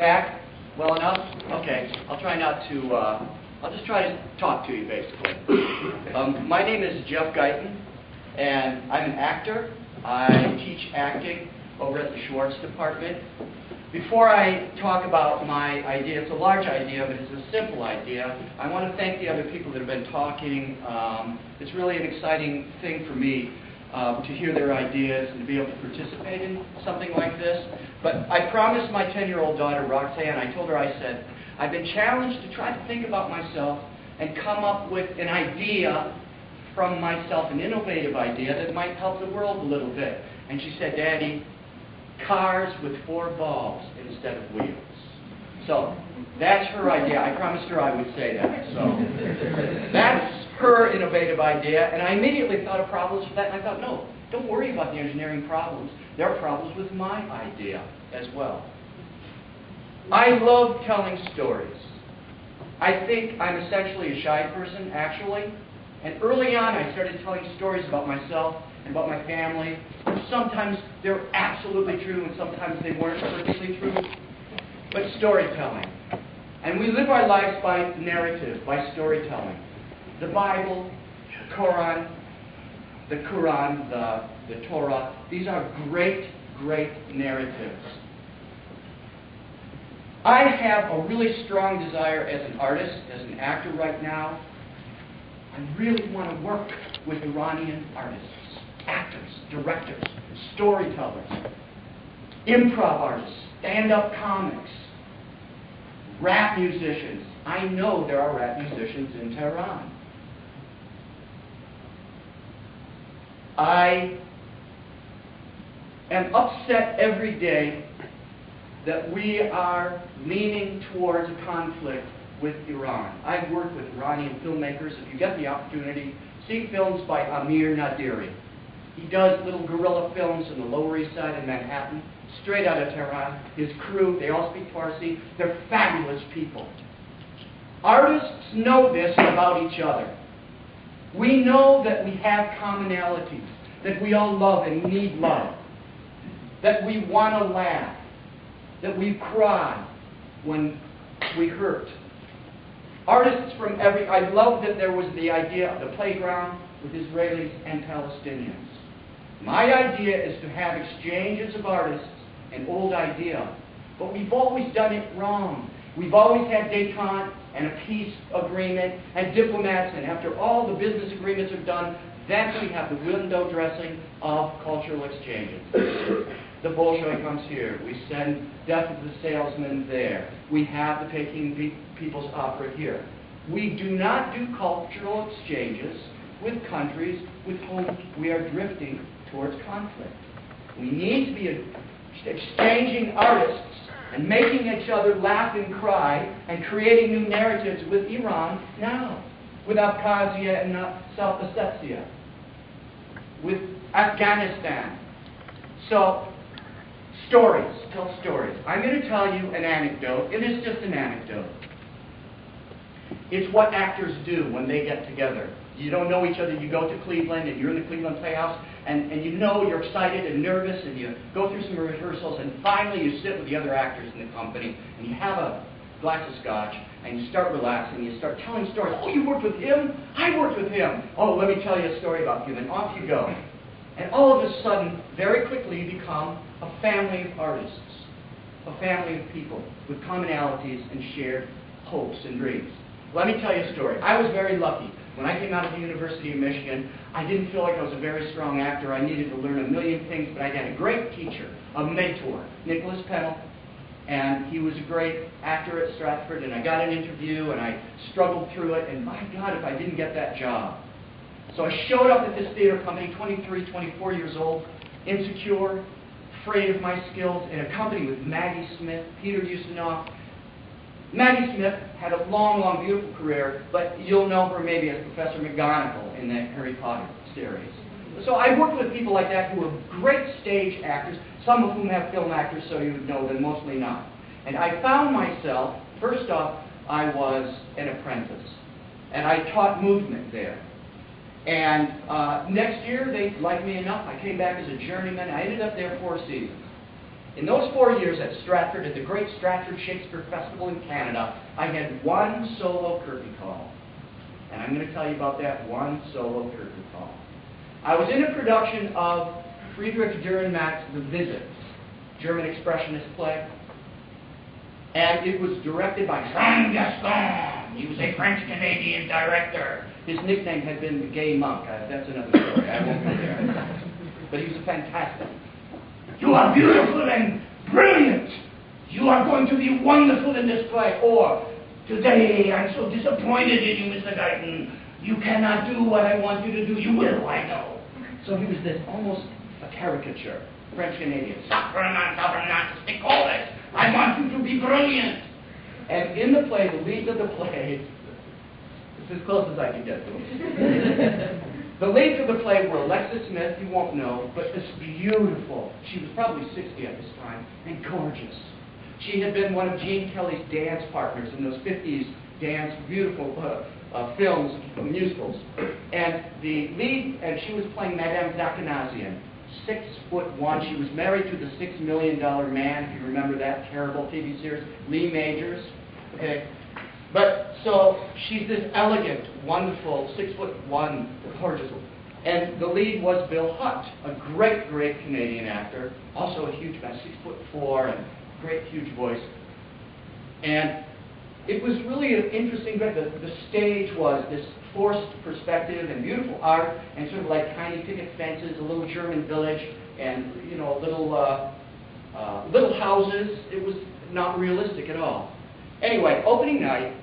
Back? Well enough? Okay. I'll try not to, I'll just try to talk to you, basically. My name is Jeff Guyton, and I'm an actor. I teach acting over at the Schwartz department. Before I talk about my idea, it's a large idea, but it's a simple idea. I want to thank the other people that have been talking. It's really an exciting thing for me to hear their ideas and to be able to participate in something like this. But I promised my 10-year-old daughter, Roxanne, I told her, I said, I've been challenged to try to think about myself and come up with an idea from myself, an innovative idea that might help the world a little bit. And she said, Daddy, cars with 4 bulbs instead of wheels. So that's her idea. I promised her I would say that. So that's her innovative idea. And I immediately thought of problems with that. And I thought, no, don't worry about the engineering problems. There are problems with my idea as well. I love telling stories. I think I'm essentially a shy person, actually. And early on, I started telling stories about myself and about my family. Sometimes they're absolutely true, and sometimes they weren't perfectly true. But storytelling. And we live our lives by narrative, by storytelling. The Bible, the Quran, the Torah, these are great, great narratives. I have a really strong desire as an artist, as an actor right now. I really want to work with Iranian artists, actors, directors, storytellers, improv artists, stand-up comics, rap musicians. I know there are rap musicians in Tehran. I am upset every day that we are leaning towards a conflict with Iran. I've worked with Iranian filmmakers. If you get the opportunity, see films by Amir Nadiri. He does little guerrilla films in the Lower East Side in Manhattan, straight out of Tehran. His crew, they all speak Farsi. They're fabulous people. Artists know this about each other. We know that we have commonalities, that we all love and need love, that we want to laugh, that we cry when we hurt. Artists from I love that there was the idea of the playground with Israelis and Palestinians. My idea is to have exchanges of artists, an old idea, but we've always done it wrong. We've always had détente and a peace agreement and diplomats, and after all the business agreements are done, then we have the window dressing of cultural exchanges. The Bolshoi comes here. We send Death of the Salesman there. We have the Peking People's Opera here. We do not do cultural exchanges with countries with whom we are drifting towards conflict. We need to be exchanging artists and making each other laugh and cry and creating new narratives with Iran now, with Abkhazia and South Ossetia, with Afghanistan. So, stories, tell stories. I'm going to tell you an anecdote. It is just an anecdote. It's what actors do when they get together. You don't know each other. You go to Cleveland, and you're in the Cleveland Playhouse, and you know you're excited and nervous, and you go through some rehearsals, and finally you sit with the other actors in the company, and you have a glass of scotch, and you start relaxing, you start telling stories. Oh, you worked with him? I worked with him. Oh, let me tell you a story about him, and off you go. And all of a sudden, very quickly, you become a family of artists, a family of people with commonalities and shared hopes and dreams. Let me tell you a story. I was very lucky. When I came out of the University of Michigan, I didn't feel like I was a very strong actor. I needed to learn a million things, but I had a great teacher, a mentor, Nicholas Pennell, and he was a great actor at Stratford, and I got an interview, and I struggled through it, and my God, if I didn't get that job. So I showed up at this theater company, 23, 24 years old, insecure, afraid of my skills, in a company with Maggie Smith, Peter Ustinov. Maggie Smith had a long, long, beautiful career, but you'll know her maybe as Professor McGonagall in the Harry Potter series. So I worked with people like that who were great stage actors, some of whom have film actors, so you would know them, mostly not. And I found myself, first off, I was an apprentice, and I taught movement there. And next year, they liked me enough. I came back as a journeyman. I ended up there 4 seasons. In those 4 years at Stratford, at the Great Stratford Shakespeare Festival in Canada, I had one solo curtain call. And I'm going to tell you about that one solo curtain call. I was in a production of Friedrich Dürrenmatt's The Visits, German expressionist play. And it was directed by Jean Gaston. He was a French-Canadian director. His nickname had been the Gay Monk. That's another story. I won't go there. But he was a fantastic. You are beautiful and brilliant. You are going to be wonderful in this play. Or, today I'm so disappointed in you, Mr. Guyton. You cannot do what I want you to do. You will, I know. So he was this almost a caricature. French-Canadian. Stick all this. I want you to be brilliant. And in the play, the leads of the play, it's as close as I can get to it. The leads of the play were Alexis Smith, you won't know, but this beautiful, she was probably 60 at this time, and gorgeous. She had been one of Gene Kelly's dance partners in those 50s dance, beautiful films, musicals. And the lead, and she was playing Madame Zakanazian. 6'1". She was married to the $6 Million Man, if you remember that terrible TV series, Lee Majors. Okay, but so she's this elegant, wonderful, 6'1", gorgeous. And the lead was Bill Hutt, a great, great Canadian actor, also a huge man, 6'4", and great, huge voice. And it was really an interesting bit. The stage was this forced perspective and beautiful art, and sort of like tiny picket fences, a little German village, and little houses. It was not realistic at all. Anyway, opening night,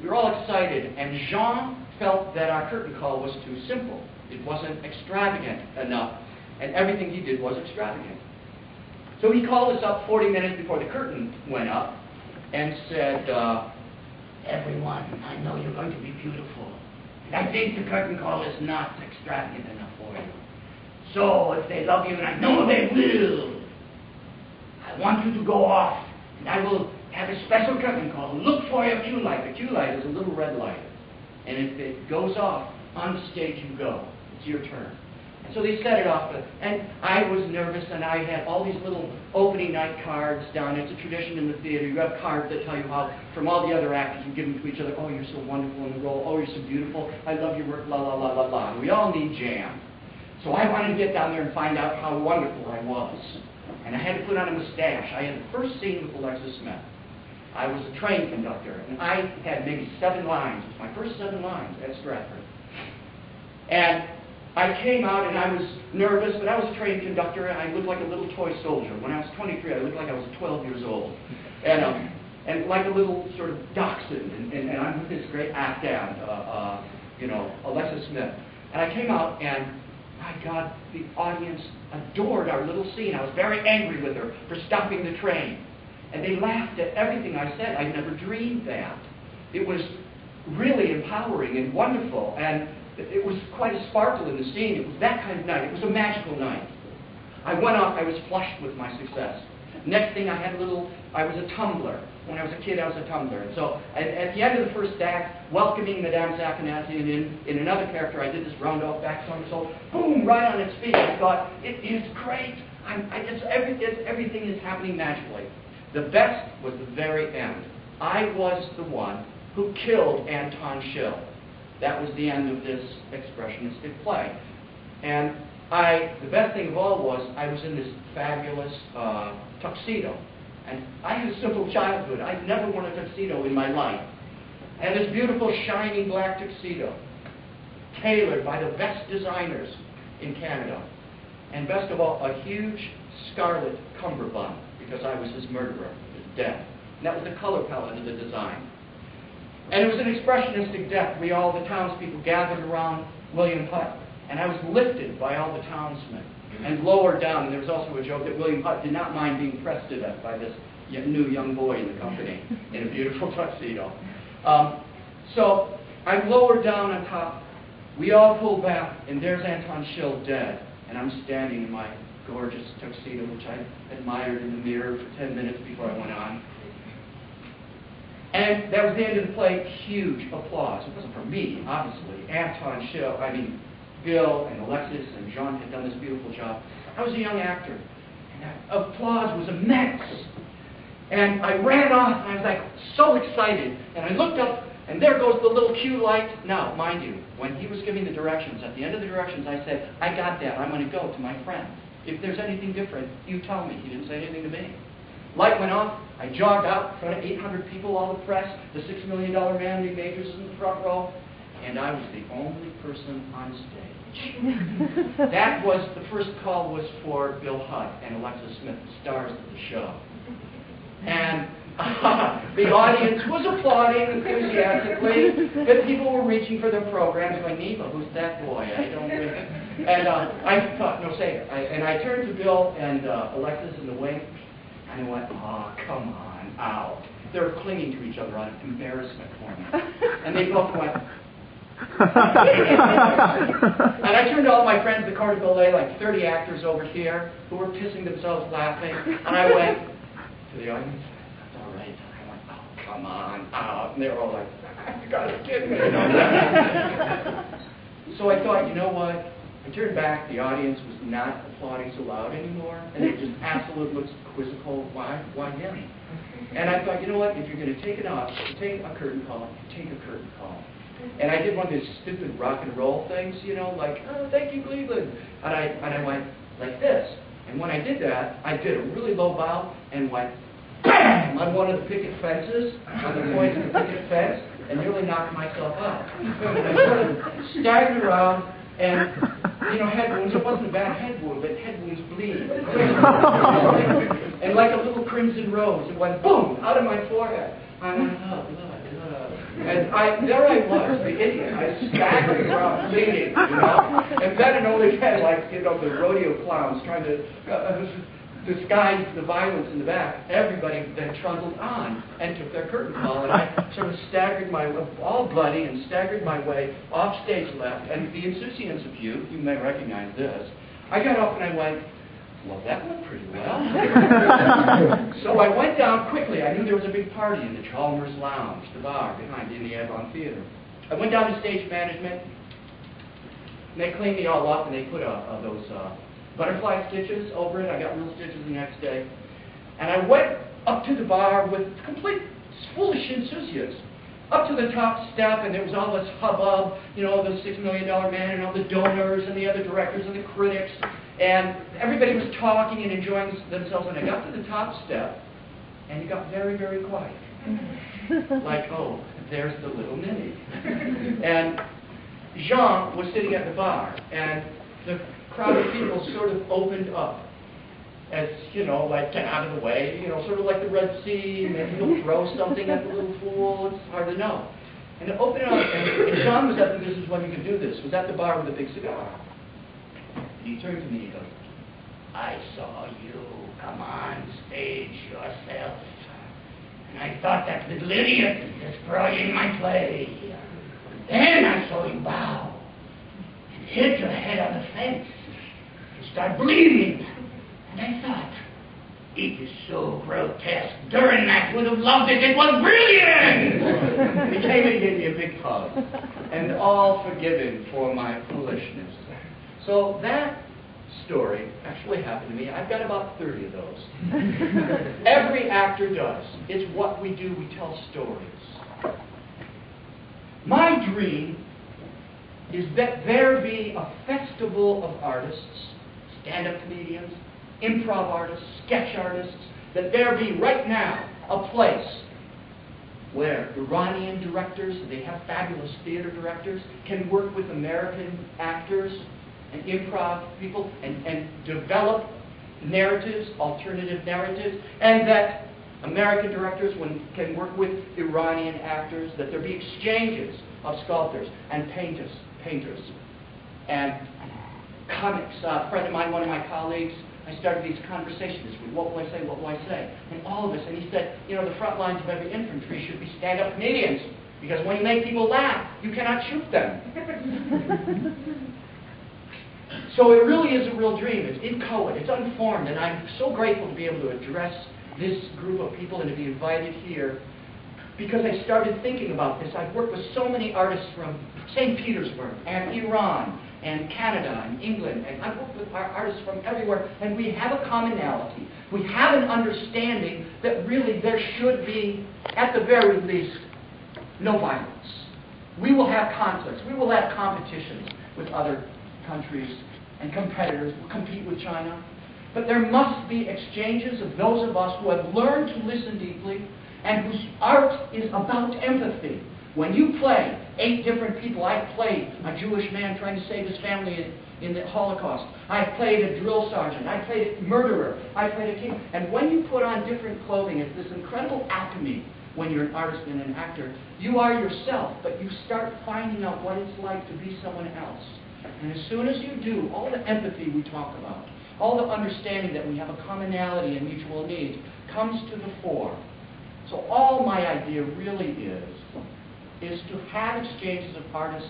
we were all excited, and Jean felt that our curtain call was too simple. It wasn't extravagant enough, and everything he did was extravagant. So he called us up 40 minutes before the curtain went up and said, everyone, I know you're going to be beautiful. And I think the curtain call is not extravagant enough for you. So if they love you, and I know they will, I want you to go off, and I will have a special curtain call. Look for your cue light. The cue light is a little red light. And if it goes off, on the stage you go. It's your turn. And so they set it off, and I was nervous, and I had all these little opening night cards down. It's a tradition in the theater. You have cards that tell you how, from all the other actors, you give them to each other. Oh, you're so wonderful in the role. Oh, you're so beautiful. I love your work, la, la, la, la, la. And we all need jam. So I wanted to get down there and find out how wonderful I was. And I had to put on a mustache. I had the first scene with Alexis Smith. I was a train conductor, and I had maybe 7 lines. It was my first 7 lines at Stratford. And I came out, and I was nervous, but I was a train conductor, and I looked like a little toy soldier. When I was 23, I looked like I was 12 years old. And like a little sort of dachshund, and I'm with this great Afghan, Alexis Smith. And I came out, and my God, the audience adored our little scene. I was very angry with her for stopping the train. And they laughed at everything I said. I never dreamed that. It was really empowering and wonderful, and it was quite a sparkle in the scene. It was that kind of night. It was a magical night. I went off, I was flushed with my success. Next thing, I was a tumbler. When I was a kid, I was a tumbler. And so, at the end of the first act, welcoming Madame Zakanazian in another character, I did this round-off back song. So, boom, right on its feet. I thought, it is great. Everything is happening magically. The best was the very end. I was the one who killed Anton Schill. That was the end of this expressionistic play. And the best thing of all was I was in this fabulous tuxedo. And I had a simple childhood. I'd never worn a tuxedo in my life. And this beautiful, shiny black tuxedo, tailored by the best designers in Canada. And best of all, a huge scarlet cummerbund, because I was his murderer, his death. And that was the color palette of the design. And it was an expressionistic death. All the townspeople gathered around William Hutt, and I was lifted by all the townsmen and lowered down. And there was also a joke that William Hutt did not mind being pressed to death by this new young boy in the company in a beautiful tuxedo. So I'm lowered down on top. We all pull back, and there's Anton Schill dead, and I'm standing in my gorgeous tuxedo, which I admired in the mirror for 10 minutes before I went on. And that was the end of the play. Huge applause. It wasn't for me, obviously. Anton Schill, Bill and Alexis and Jean had done this beautiful job. I was a young actor. And applause was immense. And I ran off, and I was like so excited. And I looked up, and there goes the little cue light. Now, mind you, when he was giving the directions, at the end of the directions, I said, I got that. I'm going to go to my friend. If there's anything different, you tell me. He didn't say anything to me. Light went off. I jogged out in front of 800 people, all the press. The $6 million man, Lee Majors, in the front row. And I was the only person on stage. That was, the first call was for Bill Hutt and Alexis Smith, the stars of the show. And the audience was applauding enthusiastically, but people were reaching for their programs, going, Neva, who's that boy? I don't really... And I thought, no, say it. And I turned to Bill and Alexis in the wing, and I went, oh, come on, out. They were clinging to each other out of embarrassment for me. And they both went... And I turned to all my friends at the corner ballet, like 30 actors over here, who were pissing themselves laughing, and I went to the audience, that's all right. I went, oh, come on, out. And they were all like, you gotta kid me. So I thought, you know what? I turned back, the audience was not applauding so loud anymore, and they just absolutely looked quizzical, why him? And I thought, you know what, if you're going to take a curtain call, take a curtain call. And I did one of these stupid rock and roll things, you know, like, oh, thank you, Cleveland. And I went like this. And when I did that, I did a really low bow and went BAM! On one of the picket fences, on the point of the picket fence, and nearly knocked myself out. I sort of staggered around, and, you know, head wounds, it wasn't a bad head wound, but head wounds bleed. And like a little crimson rose, it went boom, out of my forehead. I went, oh, blood. And there I was, the idiot. I staggered around bleeding, you know. And then and only then, like, you know, the rodeo clowns trying to disguise the violence in the back, everybody then trundled on and took their curtain call. And I sort of staggered my way, all bloody, and staggered my way off stage left. And the insouciance of you may recognize this. I got up and I went, well, that went pretty well. So I went down quickly. I knew there was a big party in the Chalmers Lounge, the bar behind in the Avon Theater. I went down to stage management, and they cleaned me all up, and they put those butterfly stitches over it. I got real stitches the next day. And I went up to the bar with complete foolish insouciance. Up to the top step, and there was all this hubbub, you know, the $6 million man and all the donors and the other directors and the critics. And everybody was talking and enjoying themselves. And I got to the top step, and it got very, very quiet. Like, oh, there's the little ninny. And Jean was sitting at the bar, and the crowd of people sort of opened up. As, you know, like, get out of the way, you know, sort of like the Red Sea, maybe he'll throw something at the little fool, it's hard to know. And it opened up, and John was at the, this is when you can do this, was at the bar with a big cigar. And he turned to me and he goes, I saw you come on stage yourself, and I thought that little idiot was destroying my play. Then I saw you bow, and hit your head on the fence, and start bleeding. And I thought, it is so grotesque. Duranac would have loved it. It was brilliant! He came and gave me a big hug. And all forgiven for my foolishness. So that story actually happened to me. I've got about 30 of those. Every actor does. It's what we do. We tell stories. My dream is that there be a festival of artists, stand-up comedians, improv artists, sketch artists, that there be right now a place where Iranian directors, they have fabulous theater directors, can work with American actors and improv people and develop narratives, alternative narratives, and that American directors can work with Iranian actors, that there be exchanges of sculptors and painters and comics. A friend of mine, one of my colleagues, I started these conversations with what will I say, what will I say? And all of us, and he said, you know, the front lines of every infantry should be stand-up comedians, because when you make people laugh, you cannot shoot them. So it really is a real dream. It's inchoate, it's unformed, and I'm so grateful to be able to address this group of people and to be invited here, because I started thinking about this. I've worked with so many artists from St. Petersburg and Iran and Canada and England, and I've worked with artists from everywhere, and we have a commonality. We have an understanding that really there should be, at the very least, no violence. We will have conflicts. We will have competitions with other countries and competitors. We'll compete with China. But there must be exchanges of those of us who have learned to listen deeply and whose art is about empathy. When you play 8 different people, I played a Jewish man trying to save his family in the Holocaust. I played a drill sergeant. I played a murderer. I played a king. And when you put on different clothing, it's this incredible alchemy. When you're an artist and an actor, you are yourself, but you start finding out what it's like to be someone else. And as soon as you do, all the empathy we talk about, all the understanding that we have a commonality and mutual needs comes to the fore. So all my idea really is to have exchanges of artists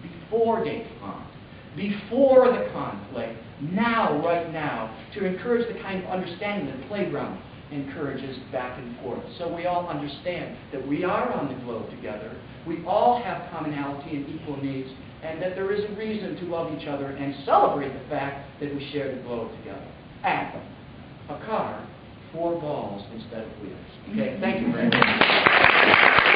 before they con, before the conflict, now, right now, to encourage the kind of understanding that Playground encourages back and forth. So we all understand that we are on the globe together, we all have commonality and equal needs, and that there is a reason to love each other and celebrate the fact that we share the globe together. And a car, 4 balls instead of wheels. Okay, thank you very much.